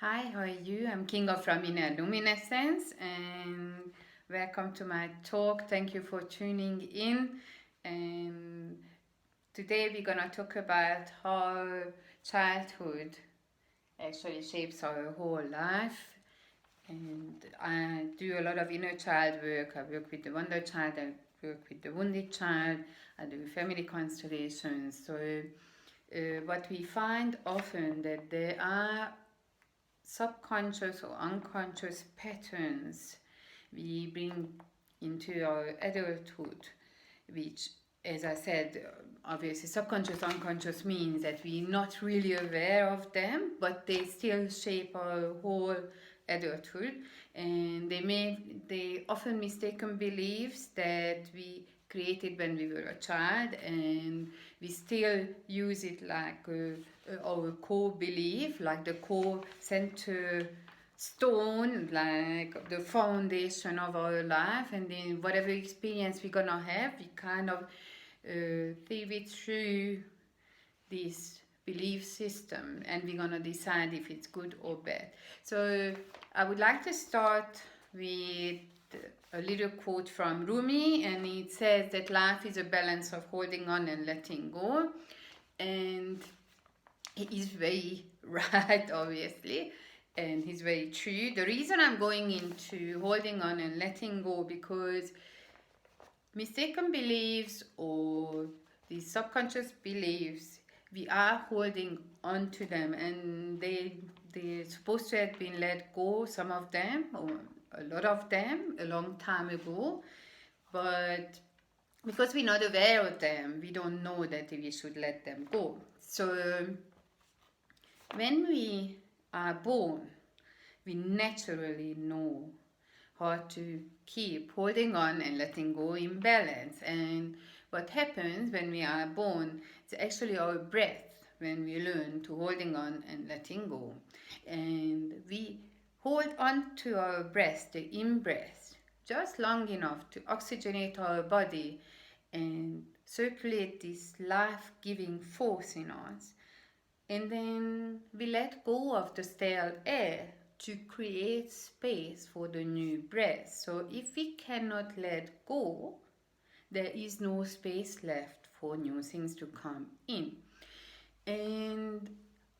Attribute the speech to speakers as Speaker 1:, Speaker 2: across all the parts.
Speaker 1: Hi, how are you? I'm Kinga from Inner Luminescence and welcome to my talk. Thank you for tuning in. And today we're gonna talk about how childhood actually shapes our whole life. And I do a lot of inner child work. I work with the wonder child, I work with the wounded child, I do family constellations. So what we find often that there are subconscious or unconscious patterns we bring into our adulthood, which, as I said, obviously subconscious, unconscious means that we're not really aware of them, but they still shape our whole adulthood, and they often mistaken beliefs that we created when we were a child, and we still use it like our core belief, like the core center stone, like the foundation of our life, and then whatever experience we're gonna have, we kind of live it through this belief system, and we're gonna decide if it's good or bad. So I would like to start with a little quote from Rumi, and it says that life is a balance of holding on and letting go, and he is very right, obviously, and he's very true. The reason I'm going into holding on and letting go, because mistaken beliefs or these subconscious beliefs, we are holding on to them, and they're supposed to have been let go, some of them or a lot of them, a long time ago, but because we're not aware of them, we don't know that we should let them go. So when we are born, we naturally know how to keep holding on and letting go in balance. And what happens when we are born, it's actually our breath when we learn to holding on and letting go. And we hold on to our breath, the in-breath, just long enough to oxygenate our body and circulate this life-giving force in us. And then we let go of the stale air to create space for the new breath. So if we cannot let go, there is no space left for new things to come in. And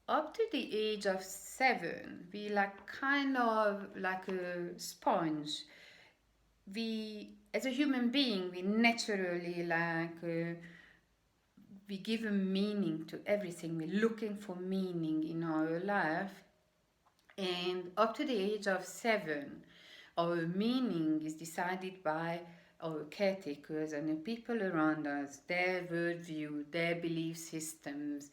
Speaker 1: up to the age of 7, we like kind of like a sponge. We, as a human being, we naturally we give a meaning to everything. We're looking for meaning in our life. And up to the age of 7, our meaning is decided by our caretakers and the people around us, their worldview, their belief systems,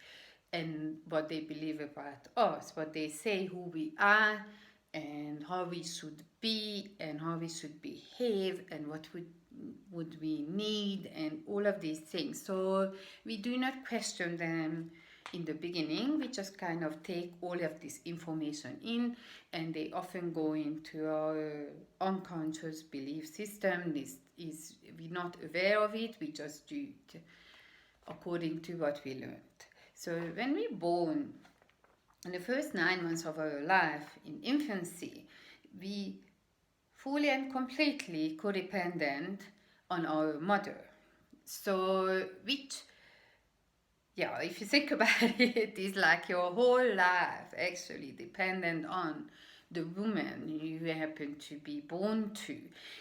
Speaker 1: and what they believe about us, what they say who we are, and how we should be, and how we should behave, and what would we need, and all of these things. So we do not question them in the beginning. We just kind of take all of this information in, and they often go into our unconscious belief system. This is, we're not aware of it, we just do it according to what we learned. So when we're born, in the first 9 months of our life, in infancy, we fully and completely codependent on our mother. So, which, yeah, if you think about it, is like your whole life actually dependent on the woman you happen to be born to.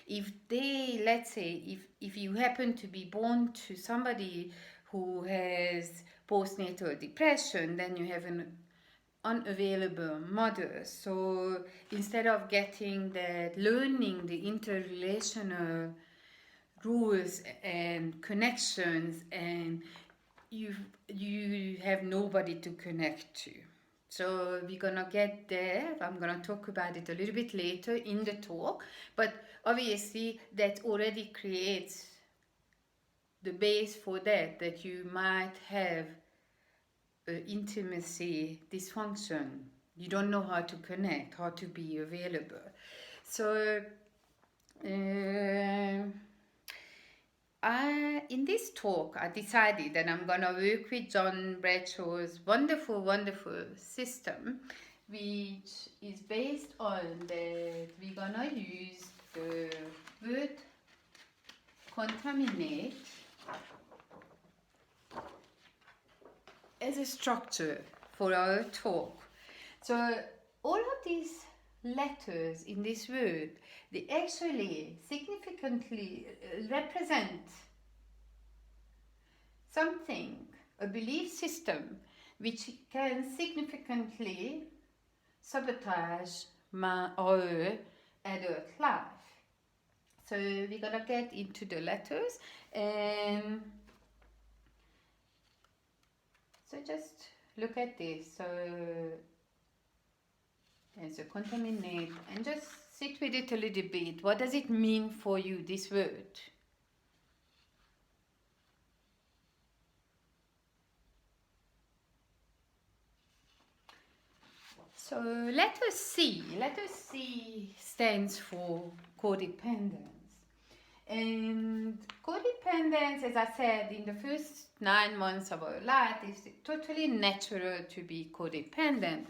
Speaker 1: If they, let's say, if you happen to be born to somebody who has postnatal depression, then you have an unavailable mother. So instead of getting that, learning the interrelational rules and connections, and you have nobody to connect to. So we're gonna get there. I'm gonna talk about it a little bit later in the talk, but obviously that already creates the base for that you might have intimacy dysfunction. You don't know how to connect, how to be available. So in this talk, I decided that I'm gonna work with John Bradshaw's wonderful, wonderful system, which is based on that we're gonna use the word contaminate as a structure for our talk. So all of these letters in this word, they actually significantly represent something, a belief system, which can significantly sabotage our adult life. So we're gonna get into the letters, and so just look at this. So there's a contaminate, and just sit with it a little bit. What does it mean for you, this word? So letter C stands for codependence. And codependence, as I said, in the first 9 months of our life, is totally natural to be codependent.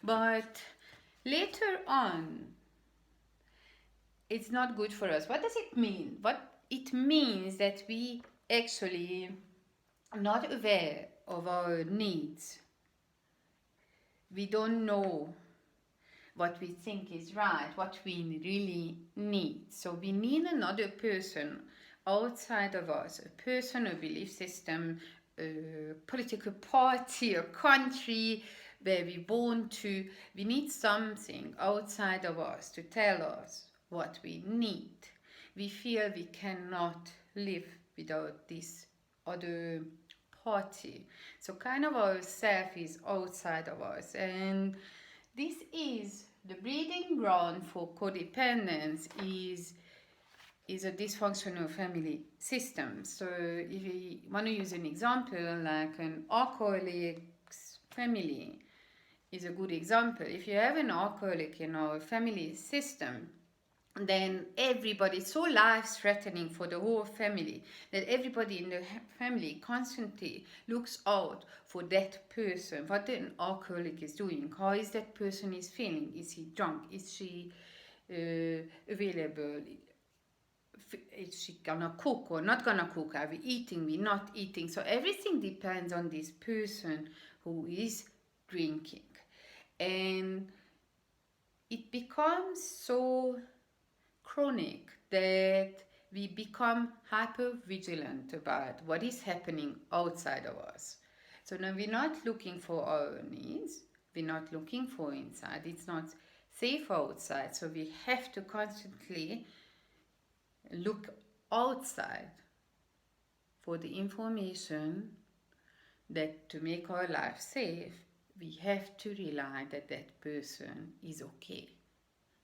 Speaker 1: But later on, it's not good for us. What does it mean? What it means that we actually are not aware of our needs. We don't know what we think is right, what we really need. So we need another person outside of us, a person, a belief system, a political party, a country where we born to. We need something outside of us to tell us what we need. We feel we cannot live without this other party. So kind of our self is outside of us, and this is the breeding ground for codependence is a dysfunctional family system. So if we want to use an example, like an alcoholic's family is a good example. If you have an alcoholic in our family system, then everybody, it's so life-threatening for the whole family that everybody in the family constantly looks out for that person, what an alcoholic is doing, how is that person is feeling, is he drunk, is she available, is she gonna cook or not gonna cook, are we eating, we not eating. So everything depends on this person who is drinking, and it becomes so chronic that we become hyper vigilant about what is happening outside of us. So now we're not looking for our needs, we're not looking for inside, it's not safe outside, so we have to constantly look outside for the information that to make our life safe, we have to rely that that person is okay.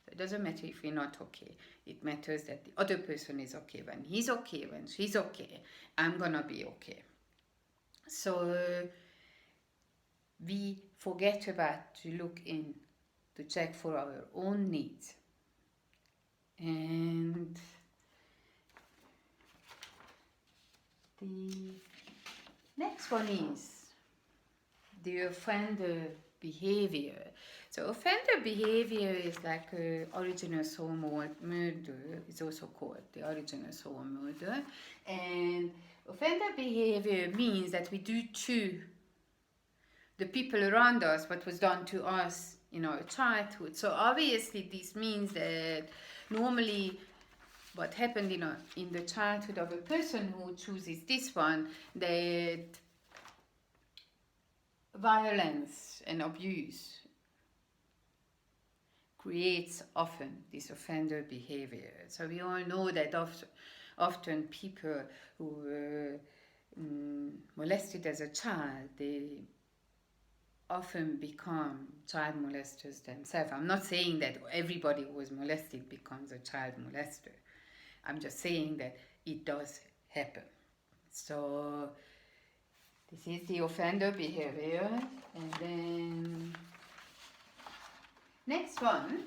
Speaker 1: So it doesn't matter if we're not okay. It matters that the other person is okay. When he's okay, when she's okay, I'm gonna be okay. So we forget about to look in, to check for our own needs. And the next one is the offender behavior. So offender behavior is like original soul murder, is also called the original soul murder. And offender behavior means that we do to the people around us what was done to us in our childhood. So obviously this means that normally what happened in the childhood of a person who chooses this one, that violence and abuse creates often this offender behavior. So we all know that often people who were molested as a child, they often become child molesters themselves. I'm not saying that everybody who was molested becomes a child molester. I'm just saying that it does happen. So this is the offender behavior. And then next one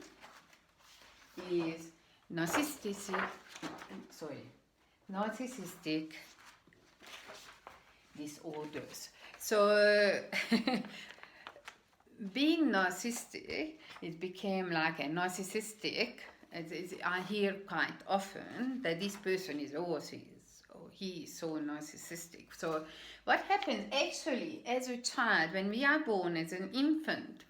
Speaker 1: is narcissistic disorders. So being narcissistic, it became like a narcissistic. I hear quite often that this person is also he is so narcissistic. So what happens actually as a child, when we are born as an infant,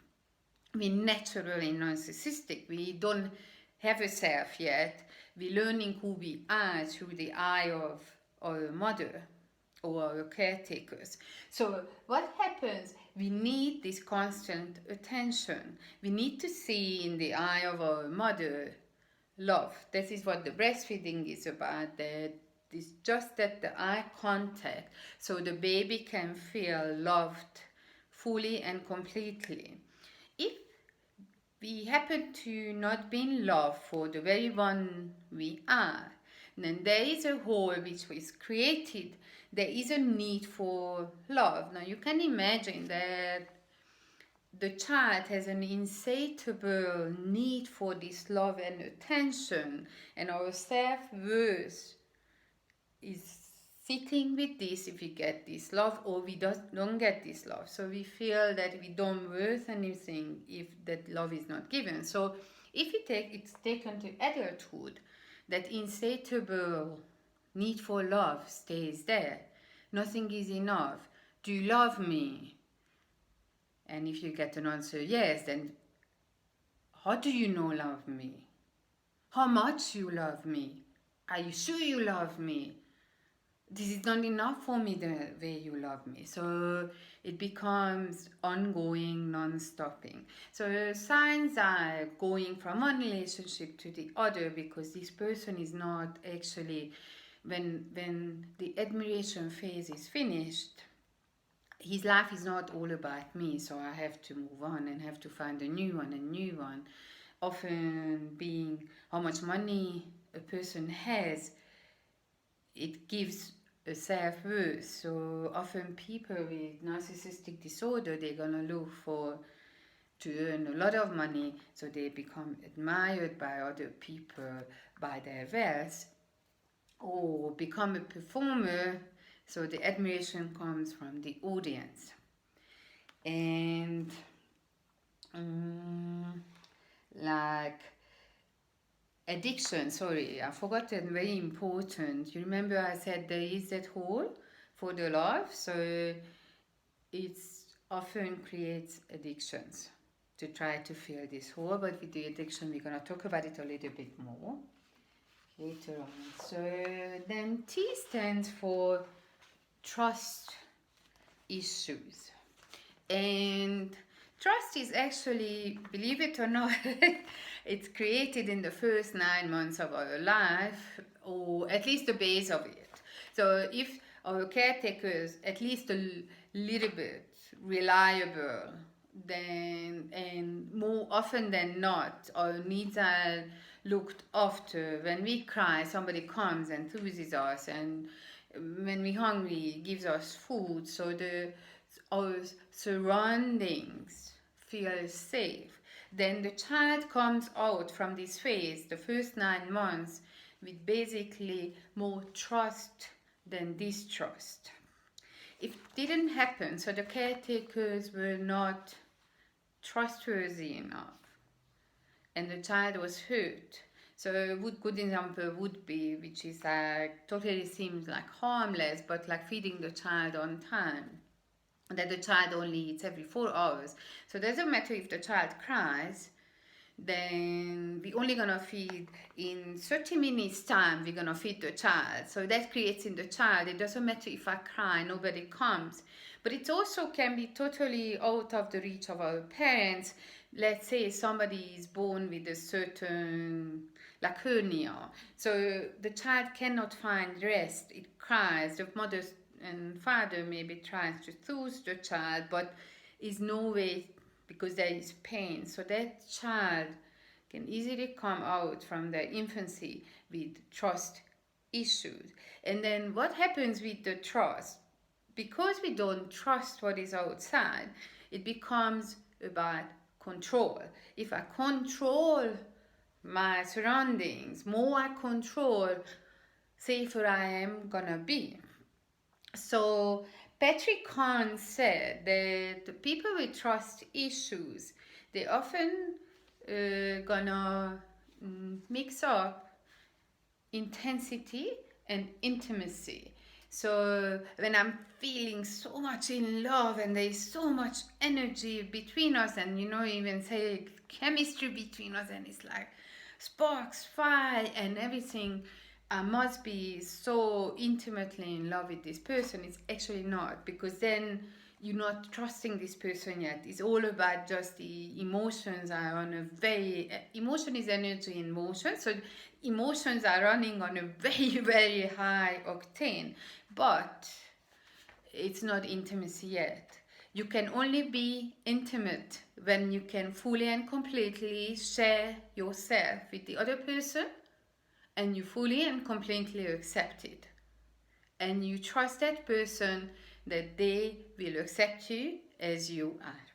Speaker 1: we're naturally narcissistic. We don't have a self yet. We're learning who we are through the eye of our mother or our caretakers. So what happens? We need this constant attention. We need to see in the eye of our mother love. This is what the breastfeeding is about. That is just that the eye contact, so the baby can feel loved fully and completely. If we happen to not be in love for the very one we are, then there is a hole which was created. There is a need for love. Now you can imagine that the child has an insatiable need for this love and attention, and our self-worth is sitting with this if we get this love or we don't get this love. So we feel that we don't worth anything if that love is not given. So if it's taken to adulthood, that insatiable need for love stays there. Nothing is enough. Do you love me? And if you get an answer yes, then how do you know love me? How much you love me? Are you sure you love me? This is not enough for me the way you love me. So it becomes ongoing, non-stopping. So signs are going from one relationship to the other because this person is not actually, when the admiration phase is finished, his life is not all about me, so I have to move on and have to find a new one. Often being how much money a person has, it gives a self-worth. So often people with narcissistic disorder, they're gonna look to earn a lot of money, so they become admired by other people by their wealth, or become a performer, so the admiration comes from the audience. And like addiction, sorry, I forgot that, very important. You remember I said there is that hole for the love, so it's often creates addictions to try to fill this hole, but with the addiction we're going to talk about it a little bit more later on. So then T stands for trust issues. And trust is actually, believe it or not, it's created in the first 9 months of our life, or at least the base of it. So if our caretakers at least a little bit reliable, then, and more often than not, our needs are looked after. When we cry, somebody comes and soothes us, and when we're hungry, gives us food. So our surroundings feel safe. Then the child comes out from this phase, the first 9 months, with basically more trust than distrust. It didn't happen, so the caretakers were not trustworthy enough, and the child was hurt. So a good example would be, which is like totally seems like harmless, but like feeding the child on time, that the child only eats every 4 hours. So it doesn't matter if the child cries, then we're only gonna feed in 30 minutes time, we're gonna feed the child. So that creates in the child, it doesn't matter if I cry, nobody comes. But it also can be totally out of the reach of our parents. Let's say somebody is born with a certain, like hernia, so the child cannot find rest, it cries, the mother and father maybe tries to soothe the child, but is no way, because there is pain. So that child can easily come out from their infancy with trust issues. And then what happens with the trust? Because we don't trust what is outside, it becomes about control. If I control my surroundings, more I control, safer I am gonna be. So Patrick Kahn said that the people with trust issues, they often gonna mix up intensity and intimacy. So when I'm feeling so much in love and there's so much energy between us, and even say chemistry between us, and it's like sparks fly and everything, I must be so intimately in love with this person. It's actually not, because then you're not trusting this person yet. It's all about just the emotions are on a very, emotion is energy in motion. So emotions are running on a very, very high octane, but it's not intimacy yet. You can only be intimate when you can fully and completely share yourself with the other person, and you fully and completely accept it. And you trust that person that they will accept you as you are.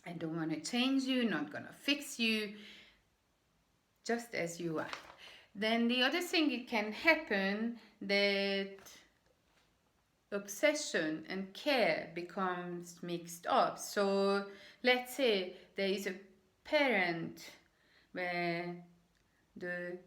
Speaker 1: I don't want to change you, not gonna fix you, just as you are. Then the other thing, it can happen that obsession and care becomes mixed up. So let's say there is a parent where the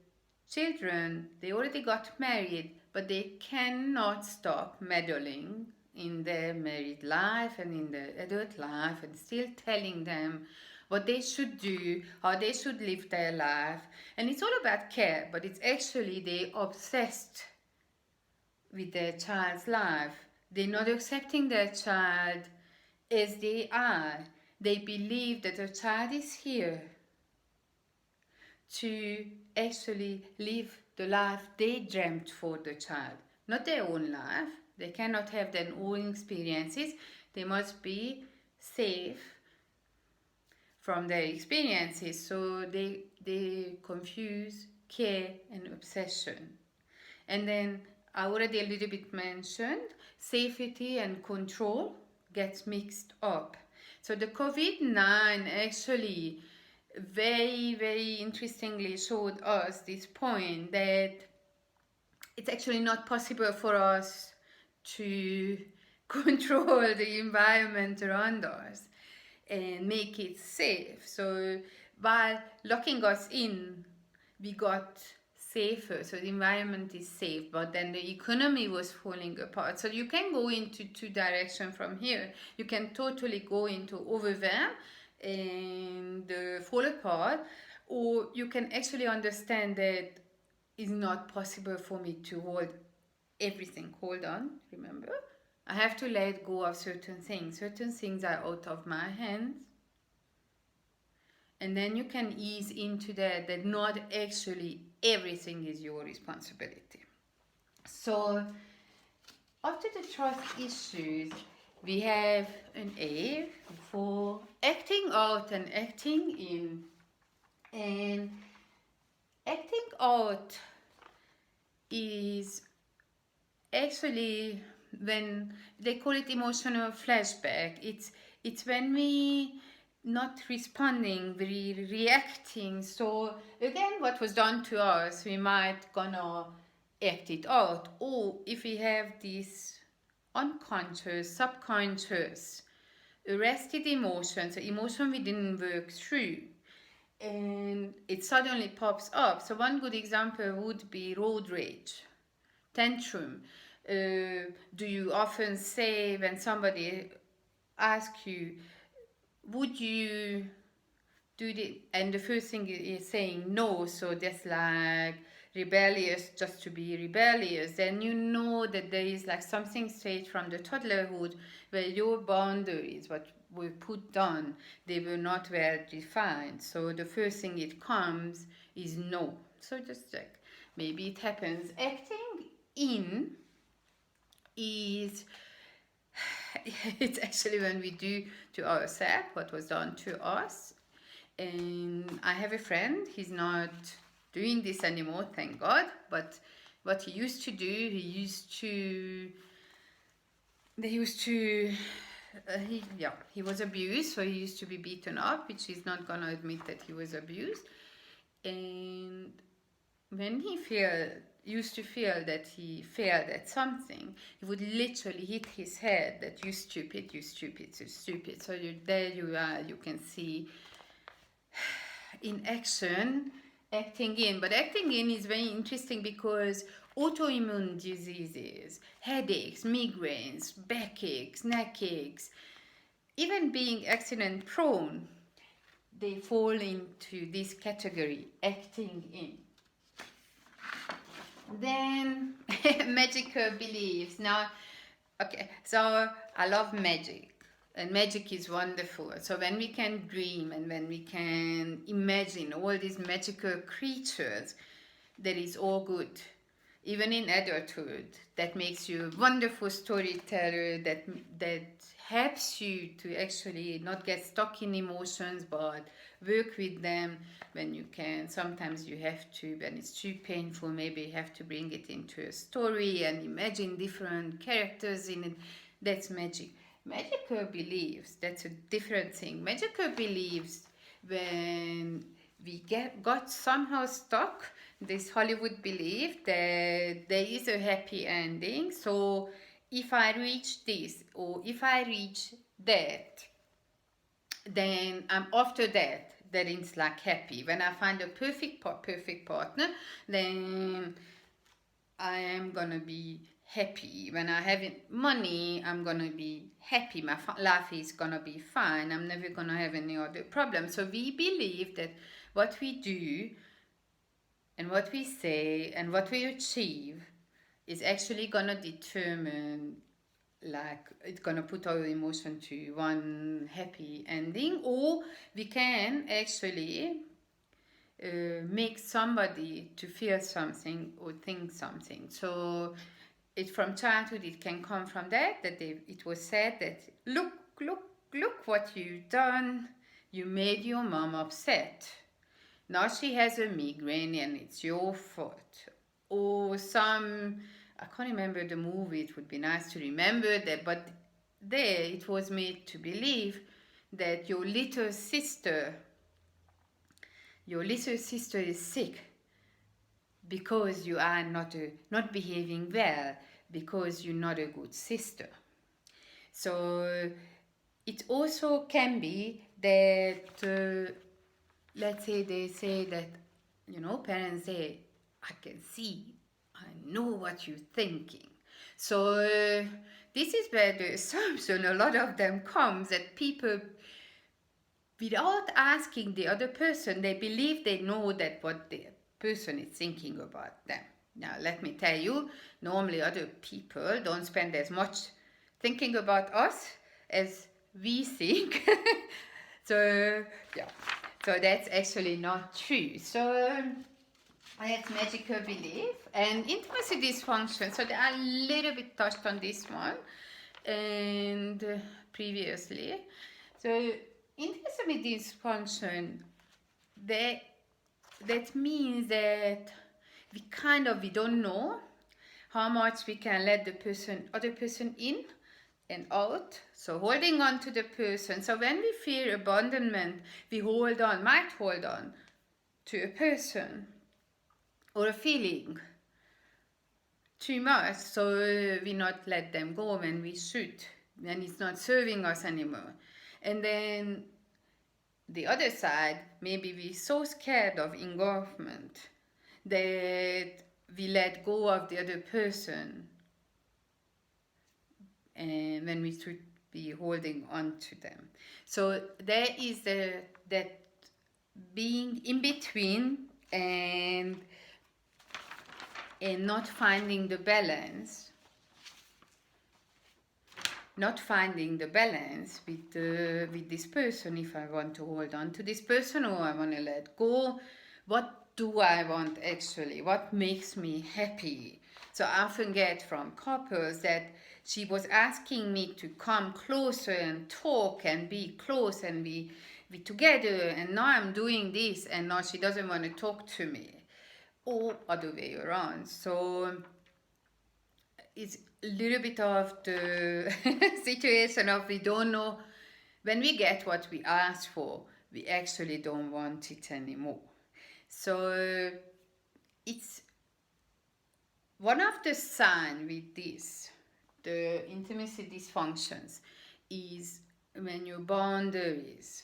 Speaker 1: children, they already got married, but they cannot stop meddling in their married life and in their adult life, and still telling them what they should do, how they should live their life. And it's all about care, but it's actually they obsessed with their child's life. They're not accepting their child as they are. They believe that their child is here to actually live the life they dreamt for the child, not their own life. They cannot have their own experiences. They must be safe from their experiences. So they confuse care and obsession. And then I already a little bit mentioned safety and control gets mixed up. So the COVID-19 actually very, very interestingly showed us this point that it's actually not possible for us to control the environment around us and make it safe. So by locking us in, we got safer, so the environment is safe, but then the economy was falling apart. So you can go into two directions from here. You can totally go into overwhelm and fall apart, or you can actually understand that it's not possible for me to hold everything. Hold on, remember, I have to let go of certain things. Certain things are out of my hands. And then you can ease into that not actually everything is your responsibility. So after the trust issues, we have an A for acting out and acting in. And acting out is actually when they call it emotional flashback. It's when we not responding, we reacting. So again, what was done to us, we might gonna act it out. Or if we have this unconscious, subconscious, arrested emotion, so emotion we didn't work through, and it suddenly pops up. So one good example would be road rage, tantrum. Do you often say when somebody asks you, would you do the, and the first thing is saying no, so that's like rebellious just to be rebellious, then you know that there is like something straight from the toddlerhood where your boundaries, what were put down, they were not well defined. So the first thing it comes is no. So just like maybe it happens. Acting in is it's actually when we do to ourselves what was done to us. And I have a friend, he's not doing this anymore, thank God, but what he used to do, he was abused, so he used to be beaten up, which he's not gonna admit that he was abused. And when he used to feel that he failed at something, he would literally hit his head that you stupid, you stupid, you stupid. So there you are, you can see in action, acting in. But acting in is very interesting because autoimmune diseases, headaches, migraines, backaches, neck aches, even being accident prone, they fall into this category, acting in. Then magical beliefs. Now, okay, so I love magic. And magic is wonderful. So when we can dream and when we can imagine all these magical creatures, that is all good. Even in adulthood, that makes you a wonderful storyteller, that helps you to actually not get stuck in emotions but work with them when you can. Sometimes you have to, when it's too painful, maybe you have to bring it into a story and imagine different characters in it. That's magic. Magical beliefs, that's a different thing. Magical beliefs, when we got somehow stuck, this Hollywood belief that there is a happy ending. So if I reach this or if I reach that, then I'm after that. Then it's like happy. When I find a perfect partner, then I am gonna be happy. When I have money, I'm gonna be happy. My life is gonna be fine. I'm never gonna have any other problem. So we believe that what we do and what we say and what we achieve is actually gonna determine, like, it's gonna put our emotion to one happy ending, or we can actually make somebody to feel something or think something. So it from childhood, it can come from that it was said that look what you've done, you made your mom upset, now she has a migraine and it's your fault. Or I can't remember the movie, it would be nice to remember that, but there it was made to believe that your little sister is sick because you are not behaving well, because you're not a good sister. So it also can be that, let's say they say that, parents say, I can see, I know what you're thinking. So this is where the assumption, a lot of them comes, that people, without asking the other person, they believe they know that what the person is thinking about them. Now, let me tell you, normally other people don't spend as much thinking about us as we think. So, yeah. So that's actually not true. So that's magical belief and intimacy dysfunction. So they are a little bit touched on this one and previously. So intimacy dysfunction, that means that we don't know how much we can let the other person in and out. So holding on to the person. So when we fear abandonment, we might hold on to a person or a feeling too much. So we not let them go when we should, when it's not serving us anymore. And then the other side, maybe we're so scared of engulfment that we let go of the other person, and when we should be holding on to them. So there is that being in between and not finding the balance. Not finding the balance with this person. If I want to hold on to this person or I want to let go, what do I want actually? What makes me happy? So I often get from couples that she was asking me to come closer and talk and be close and be together, and now I'm doing this and now she doesn't want to talk to me, or other way around. So it's a little bit of the situation of we don't know, when we get what we ask for, we actually don't want it anymore. So it's one of the signs with this, the intimacy dysfunctions, is when your boundaries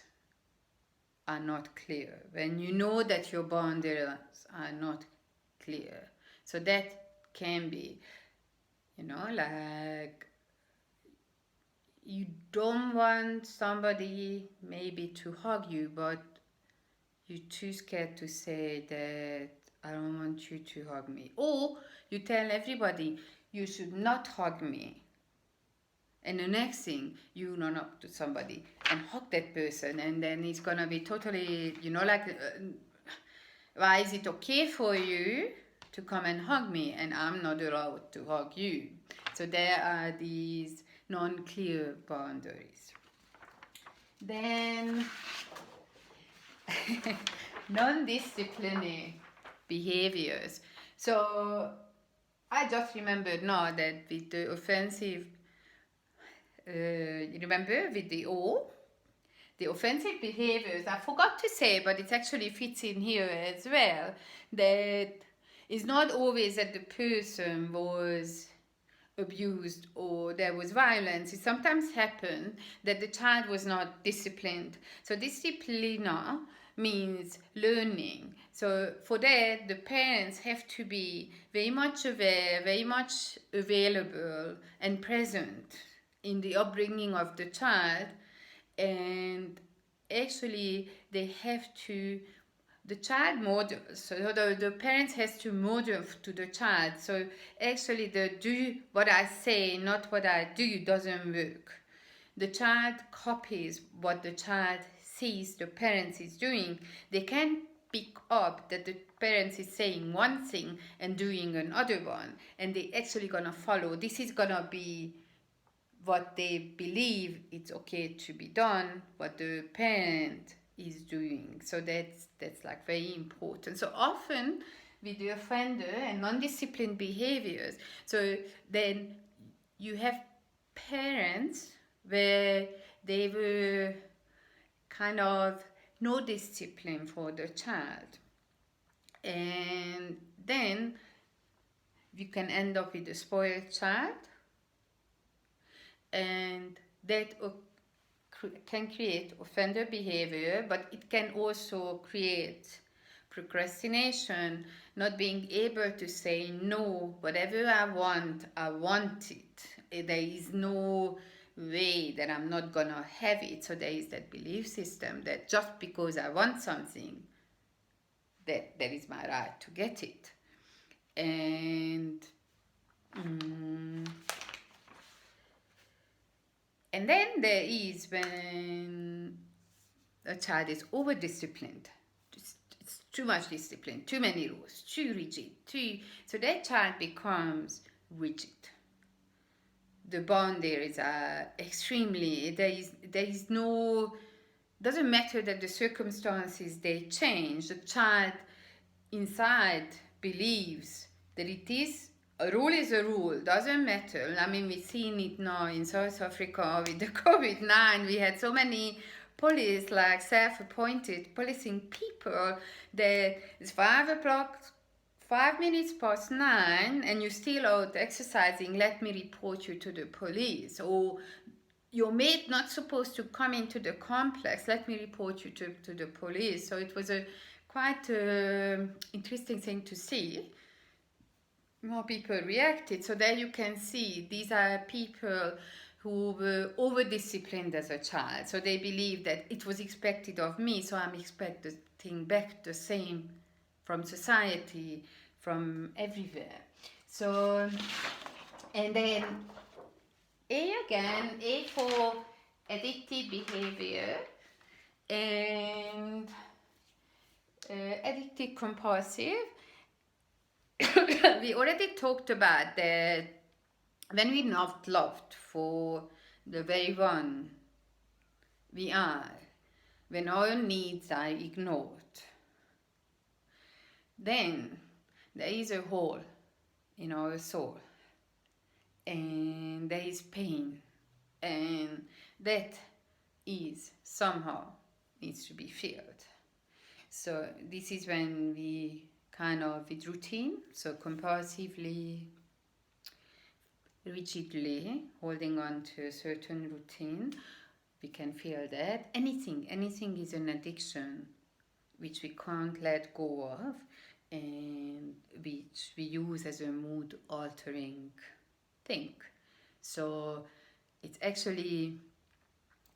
Speaker 1: are not clear, when you know that your boundaries are not clear. So that can be, like you don't want somebody maybe to hug you, but you're too scared to say that I don't want you to hug me. Or you tell everybody you should not hug me. And the next thing, you run up to somebody and hug that person, and then it's gonna be totally, why is it okay for you to come and hug me and I'm not allowed to hug you? So there are these non-clear boundaries. Then non-disciplinary behaviors. So I just remembered now that with the offensive, remember with the offensive behaviors, I forgot to say, but it actually fits in here as well, that it's not always that the person was abused or there was violence. It sometimes happened that the child was not disciplined. So disciplina means learning. So for that, the parents have to be very much aware, very much available and present in the upbringing of the child. And actually they have to, the child models, so the parents has to model to the child. So actually the do what I say, not what I do, doesn't work. The child copies what the child sees the parents is doing. They can pick up that the parents is saying one thing and doing another one, and they actually gonna follow. This is gonna be what they believe it's okay to be done, what the parent is doing. So that's like very important. So often with the offender and non-disciplined behaviors, so then you have parents where they were kind of no discipline for the child, and then you can end up with a spoiled child, and that can create offender behavior, but it can also create procrastination, not being able to say no, whatever I want it. There is no way that I'm not gonna have it. So there is that belief system that just because I want something, that is my right to get it. And and then there is when a child is over disciplined. It's too much discipline, too many rules, too rigid, so that child becomes rigid. The boundaries are extremely, there is no, doesn't matter that the circumstances they change. The child inside believes that it is a rule is a rule, doesn't matter. I mean, we've seen it now in South Africa with the COVID-19. We had so many police, like self-appointed policing people, that it's 5 o'clock, 5 minutes past 9, and you're still out exercising, let me report you to the police. Or your mate not supposed to come into the complex, let me report you to the police. So it was a quite interesting thing to see. More people reacted. So there you can see these are people who were over-disciplined as a child. So they believe that it was expected of me, so I'm expecting back the same from society, from everywhere. So, and then A again, A for addictive behavior and addictive compulsive. We already talked about that when we're not loved for the very one we are, when our needs are ignored, then there is a hole in our soul, and there is pain, and that is somehow needs to be filled. So this is when we kind of with routine, so compulsively, rigidly holding on to a certain routine. We can feel that. Anything is an addiction which we can't let go of and which we use as a mood altering thing. So it's actually,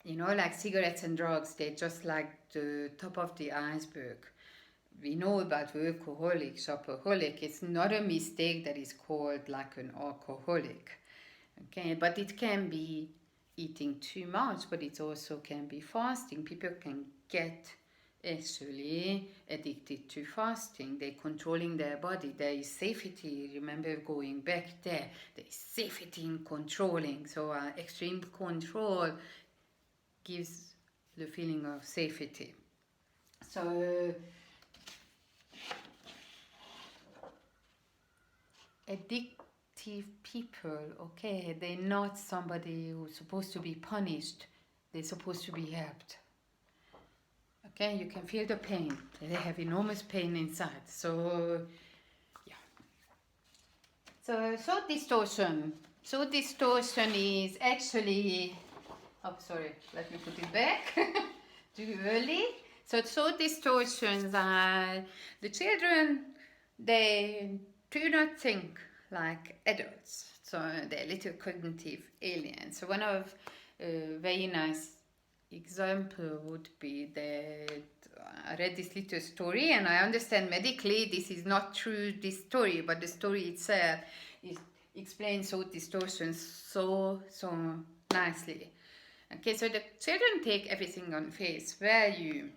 Speaker 1: like cigarettes and drugs, they're just like the top of the iceberg. We know about workaholic, shopaholic. It's not a mistake that is called like an alcoholic. Okay, but it can be eating too much, but it also can be fasting. People can get actually addicted to fasting. They're controlling their body. There is safety. Remember going back there. There is safety in controlling. So extreme control gives the feeling of safety. So addictive people, okay, they're not somebody who's supposed to be punished. They're supposed to be helped. Okay, you can feel the pain. They have enormous pain inside. So, yeah. So distortion. So distortion is actually, oh, sorry, let me put it back. Too early. So distortions are the children, they do not think like adults. So they're little cognitive aliens. So one of a very nice example would be that I read this little story, and I understand medically this is not true, this story, but the story itself explains so distortions so nicely. Okay, so the children take everything on face value.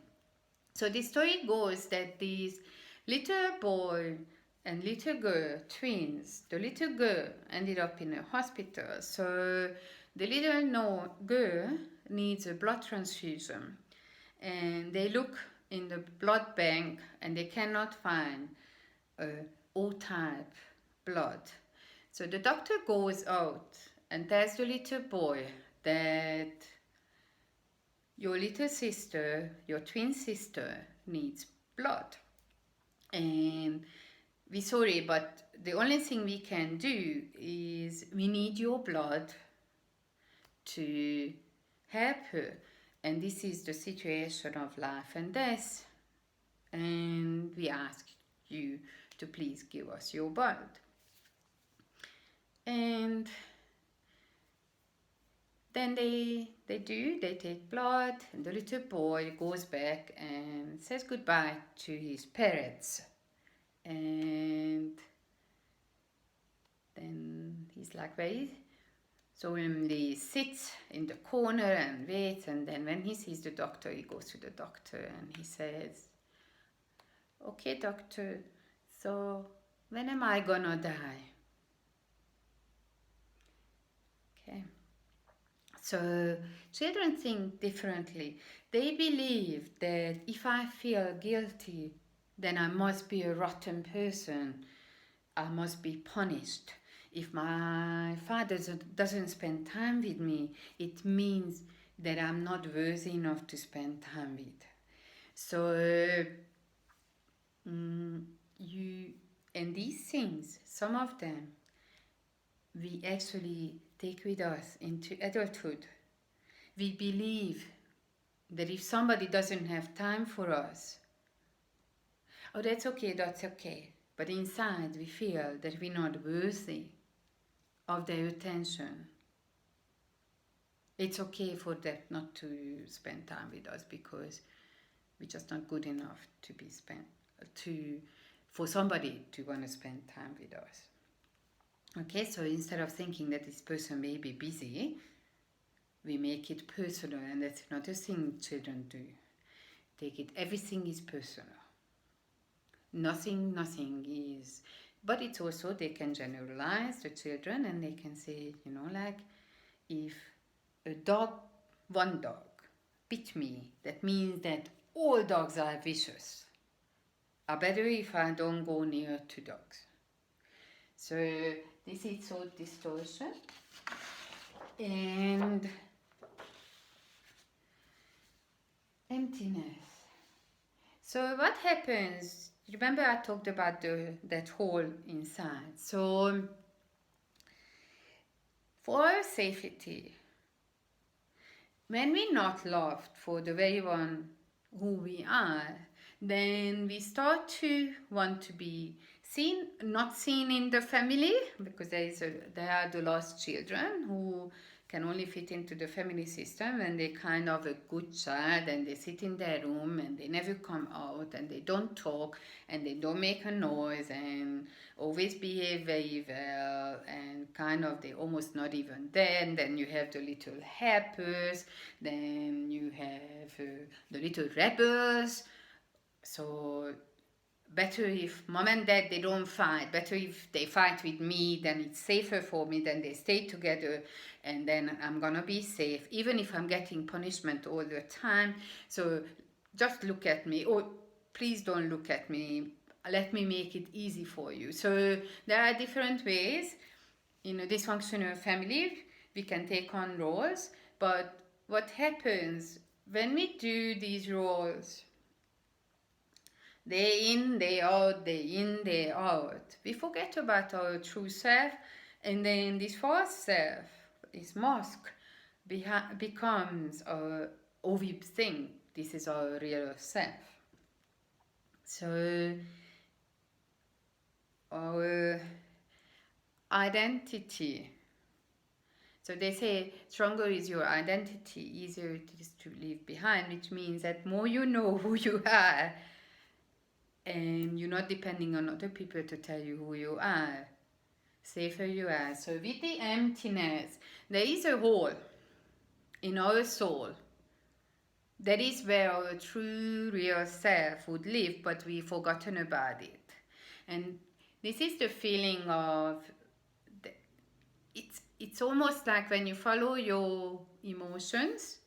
Speaker 1: So the story goes that these little boy and little girl, twins, the little girl ended up in a hospital. So the little girl needs a blood transfusion, and they look in the blood bank and they cannot find O-type blood. So the doctor goes out and tells the little boy that your little sister, your twin sister, needs blood. And we're sorry, but the only thing we can do is we need your blood to help her. And this is the situation of life and death. And we ask you to please give us your blood. And then they take blood, and the little boy goes back and says goodbye to his parents. And then he's like very solemnly sits in the corner and waits, and then when he sees the doctor, he goes to the doctor and he says, "Okay, doctor, so when am I gonna die?" Okay. So children think differently. They believe that if I feel guilty, then I must be a rotten person. I must be punished. If my father doesn't spend time with me, it means that I'm not worthy enough to spend time with. So and these things, some of them, we actually take with us into adulthood. We believe that if somebody doesn't have time for us, oh, that's okay. But inside we feel that we're not worthy of their attention. It's okay for them not to spend time with us because we're just not good enough for somebody to want to spend time with us. Okay, so instead of thinking that this person may be busy, we make it personal, and that's another thing children do. Everything is personal. Nothing is, but it's also, they can generalize the children and they can say, like, if one dog bit me, that means that all dogs are vicious. Are better if I don't go near to dogs. So this is so distortion. And emptiness. So what happens? Remember I talked about that hole inside. So for our safety, when we're not loved for the very one who we are, then we start to want to be seen, not seen in the family, because there are the lost children who can only fit into the family system, and they kind of a good child, and they sit in their room and they never come out, and they don't talk, and they don't make a noise, and always behave very well, and kind of they almost not even there. And then you have the little helpers, then you have the little rebels. So better if mom and dad, they don't fight. Better if they fight with me, then it's safer for me, then they stay together, and then I'm gonna be safe, even if I'm getting punishment all the time. So just look at me, or please don't look at me, let me make it easy for you. So there are different ways in a dysfunctional family we can take on roles. But what happens when we do these roles day in, day out, day in, day out, we forget about our true self, and then this false self, this mask, becomes oh, we think this is our real self. So our identity. So they say stronger is your identity, easier it is to leave behind, which means that more you know who you are, and you're not depending on other people to tell you who you are, safer you are. So with the emptiness, there is a hole in our soul. That is where our true real self would live, but we've forgotten about it. And this is the feeling of, it's almost like when you follow your emotions,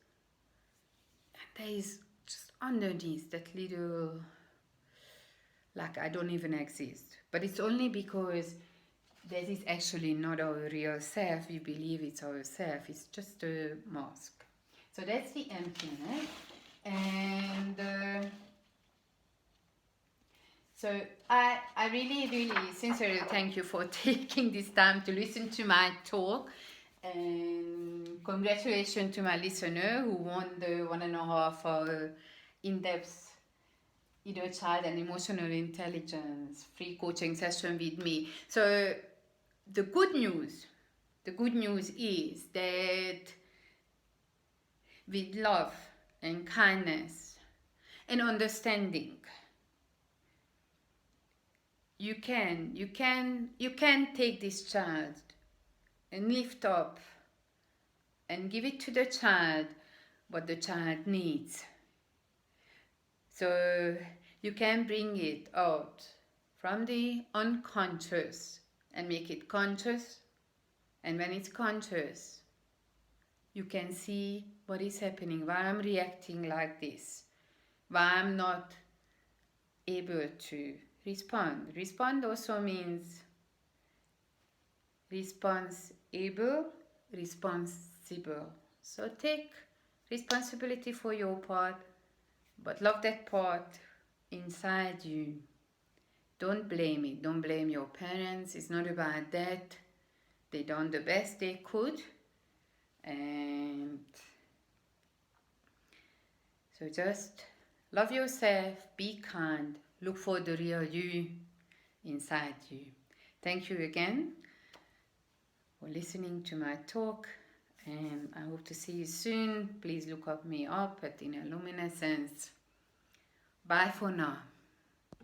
Speaker 1: and there is just underneath that little, like, I don't even exist. But it's only because that is actually not our real self. We believe it's our self. It's just a mask. So that's the emptiness. And so I really sincerely thank you for taking this time to listen to my talk. And congratulations to my listener who won the 1.5 hour in-depth inner child and emotional intelligence free coaching session with me. So the good news is that with love and kindness and understanding, you can take this child and lift up and give it to the child what the child needs. So you can bring it out from the unconscious and make it conscious. And when it's conscious, you can see what is happening, why I'm reacting like this, why I'm not able to respond. Respond also means responsible. So take responsibility for your part, but love that part inside you. Don't blame it. Don't blame your parents. It's not about that. They done the best they could. And so just love yourself, be kind, look for the real you inside you. Thank you again for listening to my talk, and I hope to see you soon. Please look me up at Inner Luminescence. Bye for now.